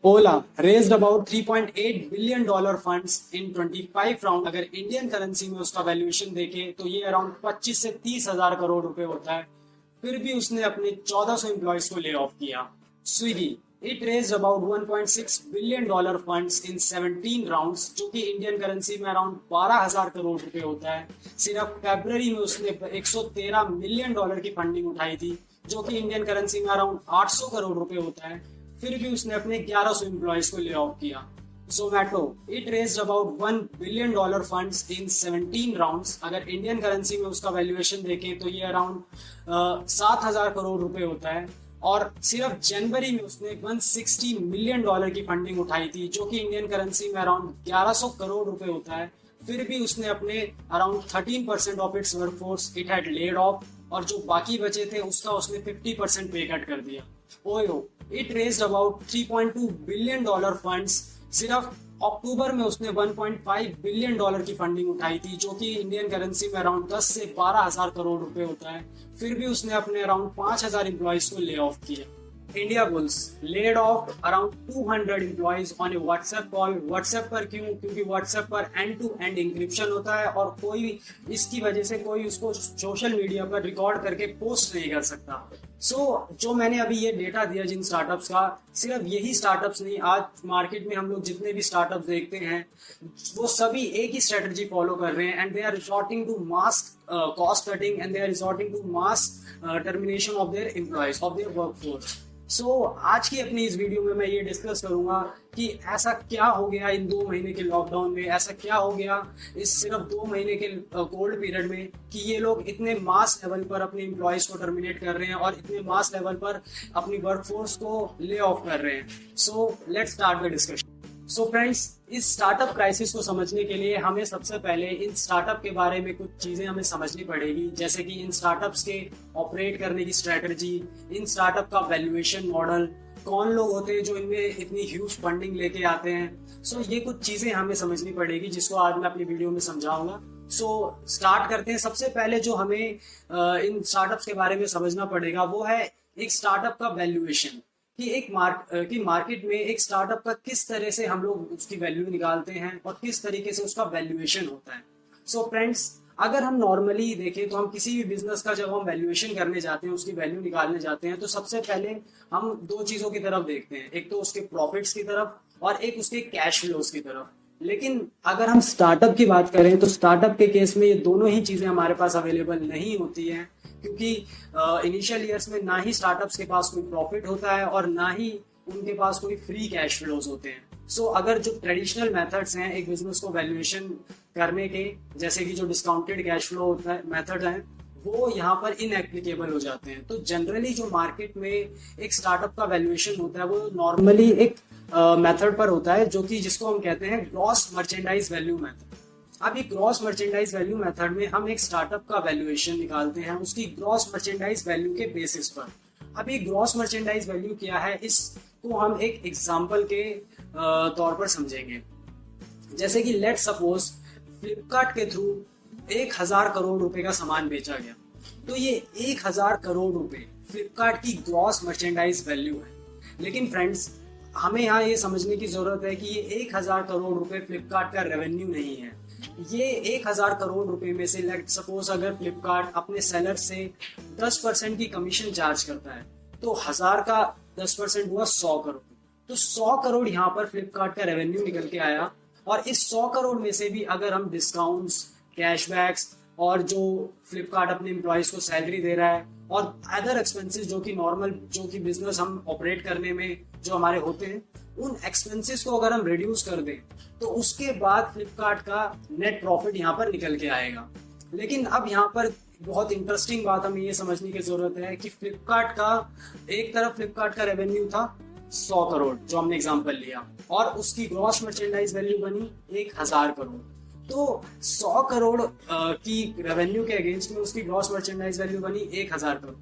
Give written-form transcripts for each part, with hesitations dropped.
Ola raised about $3.8 billion funds in 25 round. अगर Indian currency में उसका वैल्यूएशन देखें तो ये अराउंड 25 से 30 हजार करोड़ रुपए होता है। फिर भी उसने अपने 1400 एम्प्लॉयज को ले ऑफ किया। Swiggy it raised about $1.6 billion funds in 17 rounds, जो कि इंडियन करेंसी में अराउंड 12,000 करोड़ रुपए होता है। सिर्फ फरवरी में उसने $113 मिलियन की फंडिंग उठाई थी, जो कि इंडियन करेंसी में अराउंड 800 करोड़ रुपए होता है। फिर भी उसने अपने 1100 एम्प्लॉयज को ले ऑफ किया। Zomato it raised about $1 billion funds in 17 rounds. अगर इंडियन करेंसी में उसका वैल्यूएशन देखें तो ये अराउंड 7,000 करोड़ रुपए होता है। और सिर्फ जनवरी में उसने $160 मिलियन की फंडिंग उठाई थी, जो कि इंडियन करेंसी में अराउंड 1100 करोड़ रुपए होता है। फिर भी उसने अपने around 13% of its workforce it had laid off, और जो बाकी बचे थे उसका उसने 50% पे कट कर दिया। OYO it raised about $3.2 billion funds. सिर्फ अक्टूबर में उसने $1.5 बिलियन की फंडिंग उठाई थी, जो कि इंडियन करेंसी में अराउंड 10 से 12,000 करोड़ रुपए होता है। फिर भी उसने अपने अराउंड 5,000 एम्प्लॉयज को ले ऑफ किया। India bulls laid off around 200 employees on A WhatsApp call. WhatsApp पर क्यों? क्योंकि व्हाट्सएप पर एंड टू एंड इंक्रिप्शन होता है और कोई इसकी वजह से कोई उसको सोशल मीडिया पर रिकॉर्ड करके पोस्ट नहीं कर सकता। जो मैंने अभी ये डेटा दिया जिन स्टार्टअप्स का, सिर्फ यही स्टार्टअप्स नहीं, आज मार्केट में हम लोग जितने भी स्टार्टअप्स देखते हैं वो सभी एक ही स्ट्रेटजी फॉलो कर रहे हैं, and they are resorting to mass cost cutting, and they are resorting to mass termination of their employees, of their workforce. आज की अपनी इस वीडियो में मैं ये डिस्कस करूंगा कि ऐसा क्या हो गया इन 2 महीने के लॉकडाउन में, ऐसा क्या हो गया इस सिर्फ 2 महीने के कोल्ड पीरियड में कि ये लोग इतने मास लेवल पर अपने एम्प्लॉयज को टर्मिनेट कर रहे हैं और इतने मास लेवल पर अपनी वर्कफोर्स को ले ऑफ कर रहे हैं। Let's start the discussion. Friends, इस स्टार्टअप क्राइसिस को समझने के लिए हमें सबसे पहले इन स्टार्टअप के बारे में कुछ चीजें हमें समझनी पड़ेगी, जैसे कि इन स्टार्टअप्स के ऑपरेट करने की स्ट्रेटजी, इन स्टार्टअप का वैल्यूएशन मॉडल, कौन लोग होते हैं जो इनमें इतनी ह्यूज फंडिंग लेके आते हैं। ये कुछ चीजें हमें समझनी पड़ेगी जिसको आज मैं अपनी वीडियो में समझाऊंगा। स्टार्ट करते हैं। सबसे पहले जो हमें इन स्टार्टअप्स के बारे में समझना पड़ेगा वो है एक स्टार्टअप का वैल्यूएशन, कि मार्केट में एक स्टार्टअप का किस तरह से हम लोग उसकी वैल्यू निकालते हैं और किस तरीके से उसका वैल्यूएशन होता है। फ्रेंड्स, अगर हम नॉर्मली देखें तो हम किसी भी बिजनेस का जब हम वैल्यूएशन करने जाते हैं, उसकी वैल्यू निकालने जाते हैं, तो सबसे पहले हम 2 चीजों की तरफ देखते हैं, एक तो उसके प्रॉफिट्स की तरफ और एक उसके कैश फ्लोज की तरफ। लेकिन अगर हम स्टार्टअप की बात करें तो स्टार्टअप के केस में ये दोनों ही चीजें हमारे पास अवेलेबल नहीं होती हैं, क्योंकि इनिशियल ईयर्स में ना ही स्टार्टअप्स के पास कोई प्रॉफिट होता है और ना ही उनके पास कोई फ्री कैश फ्लोज होते हैं। अगर जो ट्रेडिशनल मेथड्स हैं एक बिजनेस को वैल्यूएशन करने के, जैसे कि जो डिस्काउंटेड कैश फ्लो होता है मेथड हैं, वो यहाँ पर इनएप्लीकेबल हो जाते हैं। तो जनरली जो मार्केट में एक स्टार्टअप का वैल्यूएशन होता है वो नॉर्मली एक मेथड पर होता है, जो कि जिसको हम कहते हैं ग्रॉस मर्चेंडाइज वैल्यू मेथड। अब ये ग्रॉस मर्चेंडाइज वैल्यू मेथड में हम एक स्टार्टअप का वैल्यूएशन निकालते हैं उसकी ग्रॉस मर्चेंडाइज वैल्यू के बेसिस पर। अब ये ग्रॉस मर्चेंडाइज वैल्यू क्या है, इसको हम एक एग्जांपल के तौर पर समझेंगे। जैसे कि लेट सपोज फ्लिपकार्ट के थ्रू 1,000 करोड़ रुपए का सामान बेचा गया, तो ये 1,000 करोड़ रुपए फ्लिपकार्ट की ग्रॉस मर्चेंडाइज वैल्यू है। लेकिन फ्रेंड्स, हमें यहाँ ये समझने की जरूरत है कि ये 1,000 करोड़ रुपए फ्लिपकार्ट का रेवेन्यू नहीं है। ये 1,000 करोड़ रुपए में से लेट सपोज अगर फ्लिपकार्ट अपने सेलर से 10% की कमीशन चार्ज करता है, तो 1,000 का 10% हुआ 100 करोड़। तो 100 करोड़ यहाँ पर फ्लिपकार्ट का रेवेन्यू निकल के आया, और इस 100 करोड़ में से भी अगर हम डिस्काउंट्स, कैशबैक्स और जो फ्लिपकार्ट अपने एम्प्लॉयज को सैलरी दे रहा है और अदर एक्सपेंसेस जो कि नॉर्मल जो कि बिजनेस हम ऑपरेट करने में जो हमारे होते हैं, उन एक्सपेंसेस को अगर हम रिड्यूस कर दें तो उसके बाद फ्लिपकार्ट का नेट प्रॉफिट यहाँ पर निकल के आएगा। लेकिन अब यहाँ पर बहुत इंटरेस्टिंग बात हमें ये समझने की जरूरत है कि फ्लिपकार्ट का एक तरफ फ्लिपकार्ट का रेवेन्यू था 100 करोड़ जो हमने एग्जांपल लिया, और उसकी ग्रॉस मर्चेंडाइज वैल्यू बनी 1,000 करोड़। तो 100 करोड़ की रेवेन्यू के अगेंस्ट में उसकी ग्रॉस मर्चेंडाइज वैल्यू बनी 1,000 करोड़।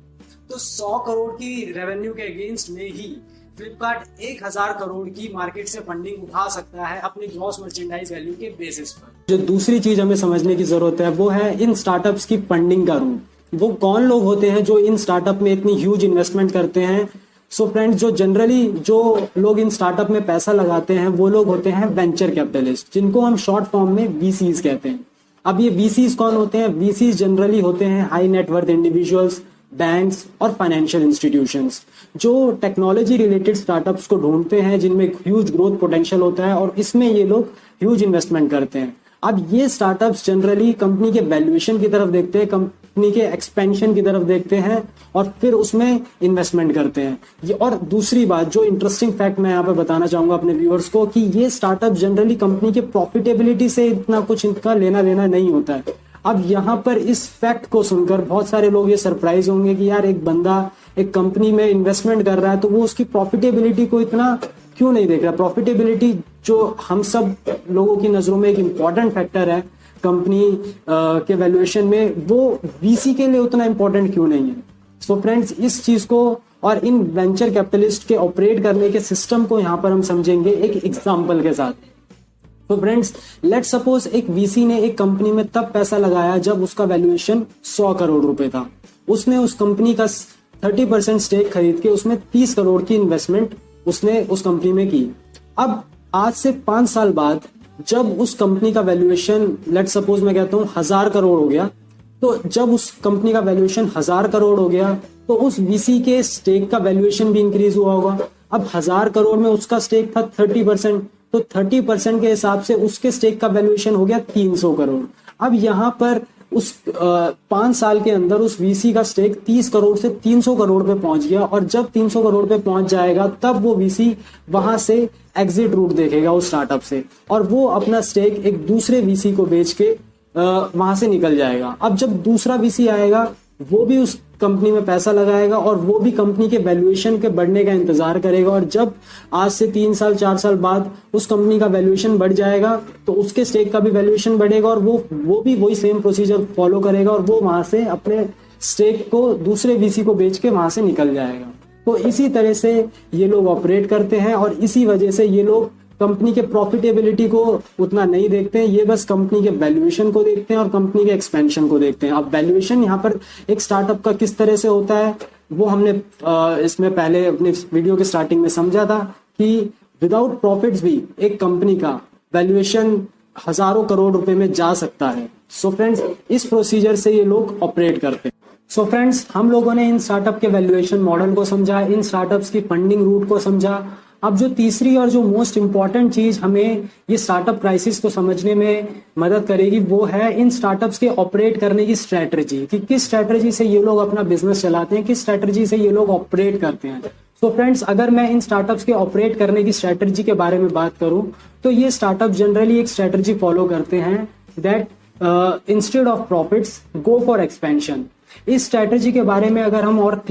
तो 100 करोड़ की रेवेन्यू के अगेंस्ट में ही फ्लिपकार्ट 1,000 करोड़ की मार्केट से फंडिंग उठा सकता है अपनी ग्रॉस मर्चेंडाइज वैल्यू के बेसिस पर। जो दूसरी चीज हमें समझने की जरूरत है वो है इन स्टार्टअप्स की फंडिंग का रूट। वो कौन लोग होते हैं जो इन स्टार्टअप में इतनी ह्यूज इन्वेस्टमेंट करते हैं सो फ्रेंड्स, जो जनरली जो लोग इन स्टार्टअप में पैसा लगाते हैं वो लोग होते हैं वेंचर कैपिटलिस्ट, जिनको हम शॉर्ट फॉर्म में वीसीज कहते हैं। अब ये वीसीज कौन होते हैं? वीसीज जनरली होते हैं हाई नेटवर्थ इंडिविजुअल्स, बैंक्स और फाइनेंशियल इंस्टीट्यूशंस, जो टेक्नोलॉजी रिलेटेड स्टार्टअप्स को ढूंढते हैं जिनमें ह्यूज ग्रोथ पोटेंशियल होता है और इसमें ये लोग ह्यूज इन्वेस्टमेंट करते हैं। अब ये स्टार्टअप्स जनरली कंपनी के वैल्यूएशन की तरफ देखते हैं, कंपनी के एक्सपेंशन की तरफ देखते हैं और फिर उसमें इन्वेस्टमेंट करते हैं। ये और दूसरी बात जो इंटरेस्टिंग फैक्ट मैं यहाँ पे बताना चाहूंगा अपने व्यूअर्स को, कि ये स्टार्टअप जनरली कंपनी के प्रॉफिटेबिलिटी से इतना कुछ इनका लेना देना नहीं होता है। अब यहाँ पर इस फैक्ट को सुनकर बहुत सारे लोग ये सरप्राइज होंगे कि यार एक बंदा एक कंपनी में इन्वेस्टमेंट कर रहा है तो वो उसकी प्रॉफिटेबिलिटी को इतना क्यों नहीं देख रहा। प्रॉफिटेबिलिटी जो हम सब लोगों की नजरों में एक इम्पॉर्टेंट फैक्टर है कंपनी के वैल्यूएशन में, वो वीसी के लिए उतना इंपॉर्टेंट क्यों नहीं है। सो फ्रेंड्स, इस चीज को और इन वेंचर कैपिटलिस्ट के ऑपरेट करने के सिस्टम को यहाँ पर हम समझेंगे एक एग्जाम्पल के साथ। तो फ्रेंड्स, लेट्स सपोज एक वीसी ने एक कंपनी में तब पैसा लगाया जब उसका वैल्यूएशन 100 करोड़ रुपए था। उसने उस कंपनी का 30% स्टेक खरीद के उसमें 30 करोड़ की इन्वेस्टमेंट उसने उस कंपनी में की। अब आज से 5 साल बाद जब उस कंपनी का वैल्यूएशन लेट्स सपोज मैं कहता हूँ 1000 करोड़ हो गया, तो जब उस कंपनी का वैल्यूएशन 1000 करोड़ हो गया तो उस वीसी के स्टेक का वैल्यूएशन भी इंक्रीज हुआ होगा। अब 1000 करोड़ में उसका स्टेक था 30%, तो 30% के हिसाब से उसके स्टेक का वैल्यूएशन हो गया 300 करोड़। अब यहाँ पर उस 5 साल के अंदर उस वीसी का स्टेक 30 करोड़ से 300 करोड़ पे पहुंच गया और जब 300 करोड़ पे पहुंच जाएगा तब वो वीसी वहां से एग्जिट रूट देखेगा उस स्टार्टअप से और वो अपना स्टेक एक दूसरे वीसी को बेच के वहां से निकल जाएगा। अब जब दूसरा वीसी आएगा वो भी उस कंपनी में पैसा लगाएगा और वो भी कंपनी के वैल्यूएशन के बढ़ने का इंतजार करेगा और जब आज से 3 साल 4 साल बाद उस कंपनी का वैल्यूएशन बढ़ जाएगा तो उसके स्टेक का भी वैल्यूएशन बढ़ेगा और वो भी वही सेम प्रोसीजर फॉलो करेगा और वो वहां से अपने स्टेक को दूसरे वीसी को बेच के वहां से निकल जाएगा। तो इसी तरह से ये लोग ऑपरेट करते हैं और इसी वजह से ये लोग कंपनी के प्रॉफिटेबिलिटी को उतना नहीं देखते हैं, ये बस कंपनी के वैल्यूएशन को देखते हैं और कंपनी के एक्सपेंशन को देखते हैं। अब वैल्यूएशन यहाँ पर एक स्टार्टअप का किस तरह से होता है वो हमने इसमें पहले अपने वीडियो के स्टार्टिंग में समझा था कि विदाउट प्रॉफिट्स भी एक कंपनी का वैल्यूएशन हजारों करोड़ रुपए में जा सकता है। सो फ्रेंड्स, इस प्रोसीजर से ये लोग ऑपरेट करते हैं। सो फ्रेंड्स, हम लोगों ने इन स्टार्टअप के वैल्यूएशन मॉडल को समझा, इन स्टार्टअप्स की फंडिंग रूट को समझा। अब जो तीसरी और जो मोस्ट इंपॉर्टेंट चीज हमें ये स्टार्टअप क्राइसिस को समझने में मदद करेगी वो है इन स्टार्टअप्स के ऑपरेट करने की स्ट्रेटजी, कि किस स्ट्रेटजी से ये लोग अपना बिजनेस चलाते हैं, किस स्ट्रेटजी से ये लोग ऑपरेट करते हैं। तो फ्रेंड्स, अगर मैं इन स्टार्टअप्स के ऑपरेट करने की स्ट्रेटजी के बारे में बात करूं तो ये स्टार्टअप जनरली एक स्ट्रेटजी फॉलो करते हैं that instead of profits go for expansion. इस स्ट्रेटजी के बारे में अगर हम और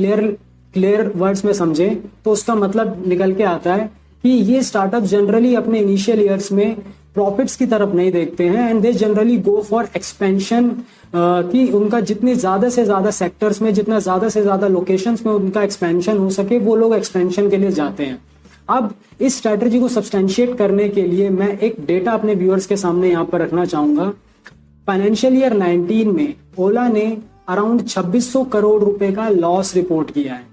क्लियर वर्ड्स में समझें तो उसका मतलब निकल के आता है कि ये स्टार्टअप जनरली अपने इनिशियल ईयर्स में प्रॉफिट्स की तरफ नहीं देखते हैं and they generally go for expansion, कि उनका जितने ज्यादा से ज्यादा सेक्टर्स में, जितना ज्यादा से ज्यादा लोकेशंस में उनका एक्सपेंशन हो सके वो लोग एक्सपेंशन के लिए जाते हैं। अब इस स्ट्रेटजी को सब्सटेंशिएट करने के लिए मैं एक डेटा अपने व्यूअर्स के सामने यहाँ पर रखना चाहूंगा। फाइनेंशियल ईयर 19 में ओला ने अराउंड 2600 करोड़ रुपए का लॉस रिपोर्ट किया है।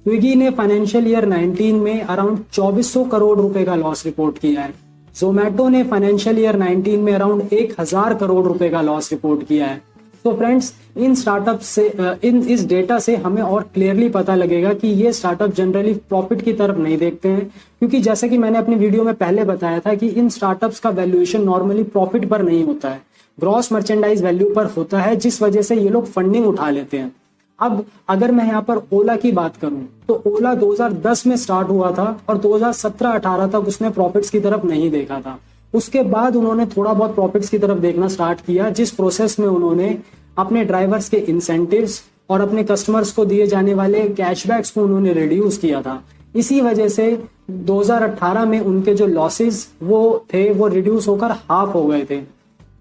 स्विगी ने फाइनेंशियल ईयर 19 में अराउंड 2400 करोड़ रुपए का लॉस रिपोर्ट किया है। जोमैटो ने फाइनेंशियल ईयर 19 में अराउंड 1000 करोड़ रुपए का लॉस रिपोर्ट किया है। तो फ्रेंड्स, इन स्टार्टअप से इस डेटा से हमें और क्लियरली पता लगेगा कि ये स्टार्टअप जनरली प्रॉफिट की तरफ नहीं देखते हैं, क्योंकि जैसे कि मैंने अपनी वीडियो में पहले बताया था कि इन स्टार्टअप्स का वैल्यूएशन नॉर्मली प्रॉफिट पर नहीं होता है, ग्रॉस मर्चेंडाइज वैल्यू पर होता है, जिस वजह से ये लोग फंडिंग उठा लेते हैं। अब अगर मैं यहाँ पर ओला की बात करूं तो ओला 2010 में स्टार्ट हुआ था और 2017-18 तक उसने प्रॉफिट्स की तरफ नहीं देखा था। उसके बाद उन्होंने थोड़ा बहुत प्रॉफिट्स की तरफ देखना स्टार्ट किया, जिस प्रोसेस में उन्होंने अपने ड्राइवर्स के इंसेंटिव्स और अपने कस्टमर्स को दिए जाने वाले कैशबैक्स को उन्होंने रिड्यूस किया था। इसी वजह से 2018 में उनके जो लॉसेस वो थे वो रिड्यूस होकर हाफ हो गए थे।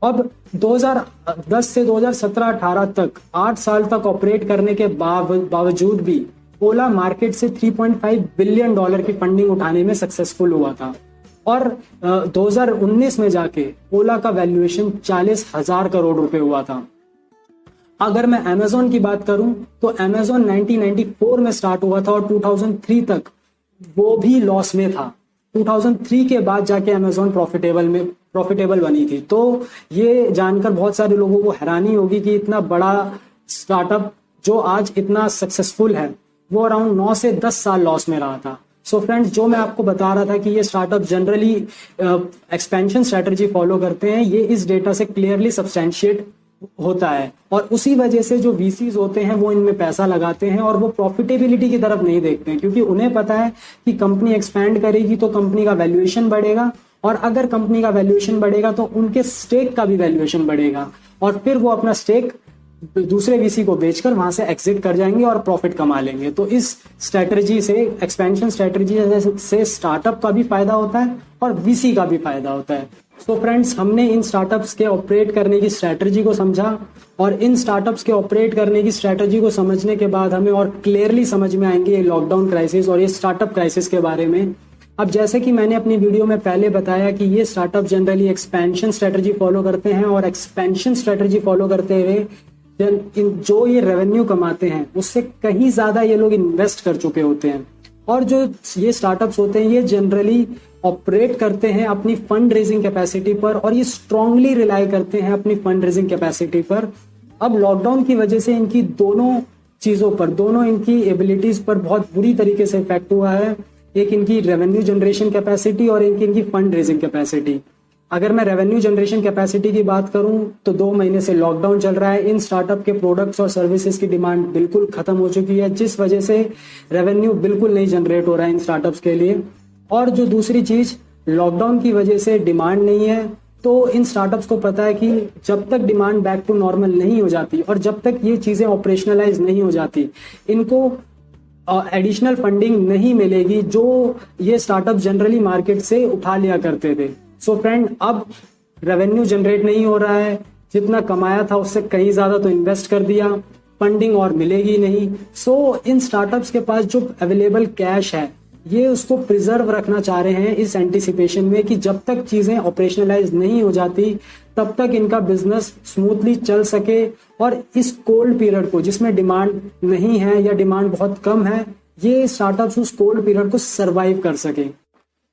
अब 2010 से 2017-18 तक 8 साल तक ऑपरेट करने के बावजूद भी ओला मार्केट से $3.5 बिलियन की फंडिंग उठाने में सक्सेसफुल हुआ था और 2019 में जाके ओला का वैल्यूएशन 40,000 करोड़ रुपए हुआ था। अगर मैं अमेजोन की बात करूं तो अमेजोन 1994 में स्टार्ट हुआ था और 2003 तक वो भी लॉस में था। 2003 के बाद जाके अमेजोन प्रॉफिटेबल बनी थी। तो ये जानकर बहुत सारे लोगों को हैरानी होगी कि इतना बड़ा स्टार्टअप जो आज इतना सक्सेसफुल है वो अराउंड 9 से 10 साल लॉस में रहा था। सो फ्रेंड्स, जो मैं आपको बता रहा था कि ये startup generally expansion strategy follow करते हैं, ये इस डेटा से क्लियरली सब्सटेंशिएट होता है। और उसी वजह से जो वीसीज होते हैं वो इनमें पैसा लगाते हैं और वो प्रॉफिटेबिलिटी की तरफ नहीं देखते हैं, क्योंकि उन्हें पता है कि कंपनी एक्सपैंड करेगी तो कंपनी का वैल्यूएशन बढ़ेगा, और अगर कंपनी का वैल्यूएशन बढ़ेगा तो उनके स्टेक का भी वैल्यूएशन बढ़ेगा, और फिर वो अपना स्टेक दूसरे वीसी को बेचकर वहां से एग्जिट कर जाएंगे और प्रॉफिट कमा लेंगे। तो इस स्ट्रेटजी से, एक्सपेंशन स्ट्रेटजी से स्टार्टअप का भी फायदा होता है और वीसी का भी फायदा होता है। तो फ्रेंड्स, हमने इन स्टार्टअप्स के ऑपरेट करने की स्ट्रेटजी को समझा, और इन स्टार्टअप्स के ऑपरेट करने की स्ट्रेटजी को समझने के बाद हमें और क्लियरली समझ में आएंगे ये लॉकडाउन क्राइसिस और ये स्टार्टअप क्राइसिस के बारे में। अब जैसे कि मैंने अपनी वीडियो में पहले बताया कि ये startup generally expansion strategy follow करते हैं, और एक्सपेंशन स्ट्रेटजी फॉलो करते हुए जो ये रेवेन्यू कमाते हैं उससे कहीं ज्यादा ये लोग इन्वेस्ट कर चुके होते हैं। और जो ये स्टार्टअप्स होते हैं ये जनरली ऑपरेट करते हैं अपनी फंड रेजिंग कैपेसिटी पर, और ये स्ट्रांगली रिलाई करते हैं अपनी फंड रेजिंग कैपेसिटी पर। अब लॉकडाउन की वजह से इनकी दोनों चीजों पर, दोनों इनकी एबिलिटीज पर बहुत बुरी तरीके से इफेक्ट हुआ है। एक इनकी रेवेन्यू जनरेशन कैपेसिटी और एक इनकी फंड रेजिंग कैपेसिटी। अगर मैं रेवेन्यू जनरेशन कैपेसिटी की बात करूं तो 2 महीने से लॉकडाउन चल रहा है। इन स्टार्टअप के प्रोडक्ट्स और सर्विसेज की डिमांड बिल्कुल खत्म हो चुकी है, जिस वजह से रेवेन्यू बिल्कुल नहीं जनरेट हो रहा है इन स्टार्टअप्स के लिए। और जो दूसरी चीज, लॉकडाउन की वजह से डिमांड नहीं है, तो इन स्टार्टअप्स को पता है कि जब तक डिमांड बैक टू नॉर्मल नहीं हो जाती और जब तक ये चीजें ऑपरेशनलाइज नहीं हो जाती, इनको एडिशनल फंडिंग नहीं मिलेगी जो ये स्टार्टअप जनरली मार्केट से उठा लिया करते थे। सो फ्रेंड, अब रेवेन्यू जनरेट नहीं हो रहा है, जितना कमाया था उससे कहीं ज्यादा तो इन्वेस्ट कर दिया, फंडिंग और मिलेगी नहीं। सो इन स्टार्टअप्स के पास जो अवेलेबल कैश है ये उसको प्रिजर्व रखना चाह रहे हैं इस एंटिसिपेशन में कि जब तक चीजें ऑपरेशनलाइज नहीं हो जाती तब तक इनका बिजनेस स्मूथली चल सके, और इस कोल्ड पीरियड को, जिसमें डिमांड नहीं है या डिमांड बहुत कम है, ये स्टार्टअप्स उस कोल्ड पीरियड को सरवाइव कर सके।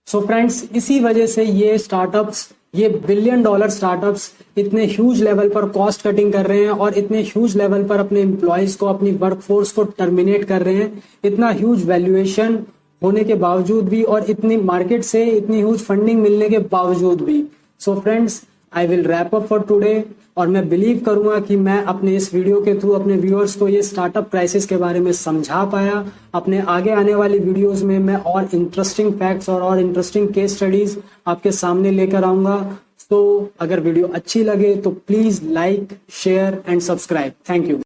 सो फ्रेंड्स, इसी वजह से ये स्टार्टअप्स, ये बिलियन डॉलर स्टार्टअप्स इतने ह्यूज लेवल पर कॉस्ट कटिंग कर रहे हैं और इतने ह्यूज लेवल पर अपने एम्प्लॉयज को, अपनी वर्कफोर्स को टर्मिनेट कर रहे हैं, इतना ह्यूज वैल्यूएशन होने के बावजूद भी और इतनी मार्केट से इतनी ह्यूज फंडिंग मिलने के बावजूद भी। So friends, I will wrap up for today, और मैं बिलीव करूंगा कि मैं अपने इस वीडियो के थ्रू अपने व्यूअर्स को ये स्टार्टअप क्राइसिस के बारे में समझा पाया। अपने आगे आने वाली वीडियोस में मैं और इंटरेस्टिंग फैक्ट्स और इंटरेस्टिंग केस स्टडीज आपके सामने लेकर आऊंगा। तो अगर वीडियो अच्छी लगे तो please like, share and subscribe. Thank you.